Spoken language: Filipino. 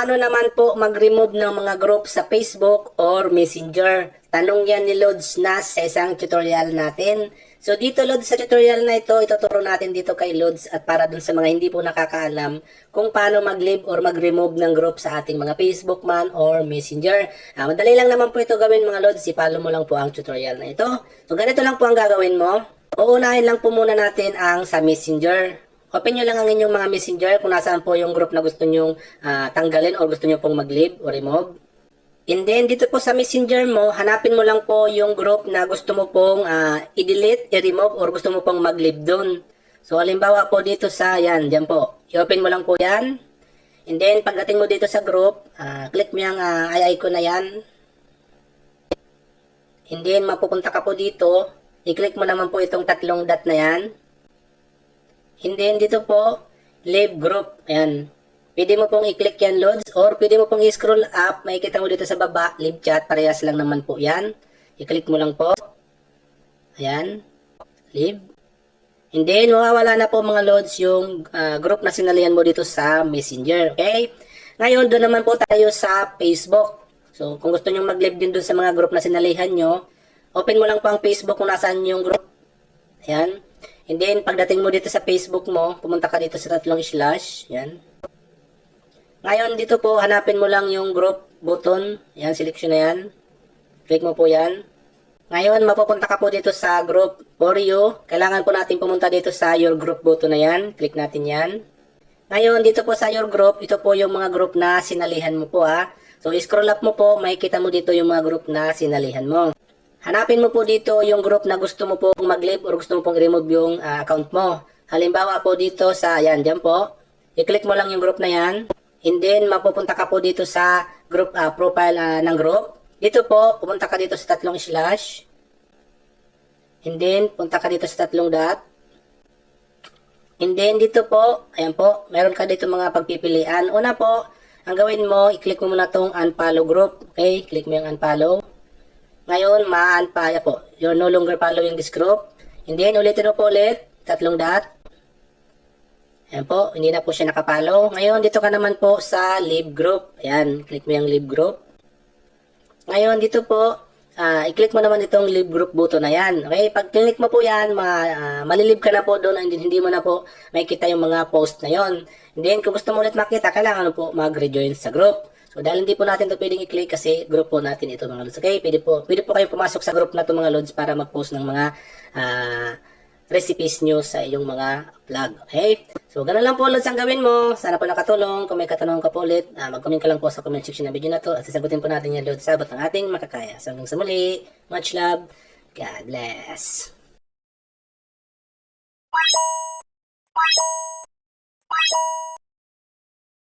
Paano naman po mag-remove ng mga group sa Facebook or Messenger? Tanong yan ni Lods na sa isang tutorial natin. So dito Lods, sa tutorial na ito, ituturo natin dito kay Lods at para dun sa mga hindi po nakakaalam kung paano mag-leave or mag-remove ng group sa ating mga Facebook man or Messenger. Madali lang naman po ito gawin mga Lods, i-follow mo lang po ang tutorial na ito. So ganito lang po ang gagawin mo. Uunahin lang po muna natin ang sa Messenger. Open nyo lang ang inyong mga messenger kung nasaan po yung group na gusto nyong tanggalin or gusto nyo pong mag-leave o remove. And then, dito po sa messenger mo, hanapin mo lang po yung group na gusto mo pong i-delete, i-remove, or gusto mo pong mag-leave doon. So, halimbawa po dito sa, yan, dyan po. I-open mo lang po yan. And then, pagdating mo dito sa group, click mo yung eye icon na yan. And then, mapupunta ka po dito. I-click mo naman po itong tatlong dot na yan. And then dito po, leave group. Ayan. Pwede mo pong i-click yan, Lods. Or pwede mo pong i-scroll up. Makikita mo dito sa baba, leave chat. Parehas lang naman po yan. I-click mo lang po. Ayan. Leave. And then, mawawala na po mga Lods yung group na sinalihan mo dito sa Messenger. Okay? Ngayon, doon naman po tayo sa Facebook. So, kung gusto nyo mag-leave din doon sa mga group na sinalihan nyo, open mo lang po ang Facebook kung nasaan yung group. Ayan. And then, pagdating mo dito sa Facebook mo, pumunta ka dito sa tatlong slash. Yan. Ngayon, dito po, hanapin mo lang yung group button. Yan, selection na yan. Click mo po yan. Ngayon, mapupunta ka po dito sa group for you. Kailangan po natin pumunta dito sa your group button na yan. Click natin yan. Ngayon, dito po sa your group, ito po yung mga group na sinalihan mo po ha. So, scroll up mo po, makikita mo dito yung mga group na sinalihan mo. Hanapin mo po dito yung group na gusto mo pong mag-leave or gusto mo pong remove yung account mo. Halimbawa po dito sa, yan, dyan po. I-click mo lang yung group na yan. And then, mapupunta ka po dito sa group profile ng group. Dito po, pupunta ka dito sa tatlong slash. And then, punta ka dito sa tatlong dot. And then, dito po, ayan po, meron ka dito mga pagpipilian. Una po, ang gawin mo, i-click mo muna tong unfollow group. Okay, click mo yung unfollow. Ngayon, ma-unfollow po. You're no longer following this group. And then, ulitin mo po ulit. Tatlong dot. Ayan po. Hindi na po siya nakapollow. Ngayon, dito ka naman po sa leave group. Ayan. Click mo yung leave group. Ngayon, dito po, i-click mo naman itong leave group button na yan. Okay? Pag click mo po yan, malilive ka na po doon. Hindi mo na po makikita yung mga post na yon. And then, kung gusto mo ulit makita, kailangan mo po mag-rejoin sa group. So, dahil hindi po natin ito pwedeng i-click kasi group po natin ito mga Lods. Okay, pwede po kayo pumasok sa group na ito mga Lods para mag-post ng mga recipes nyo sa iyong mga vlog. Okay? So, ganun lang po Lods ang gawin mo. Sana po nakatulong. Kung may katanungan ka po ulit, mag-comment ka lang po sa comment section ng video na to at sasagutin po natin yan Lods sa abot ng ating makakaya. So, hanggang sa muli, much love. God bless.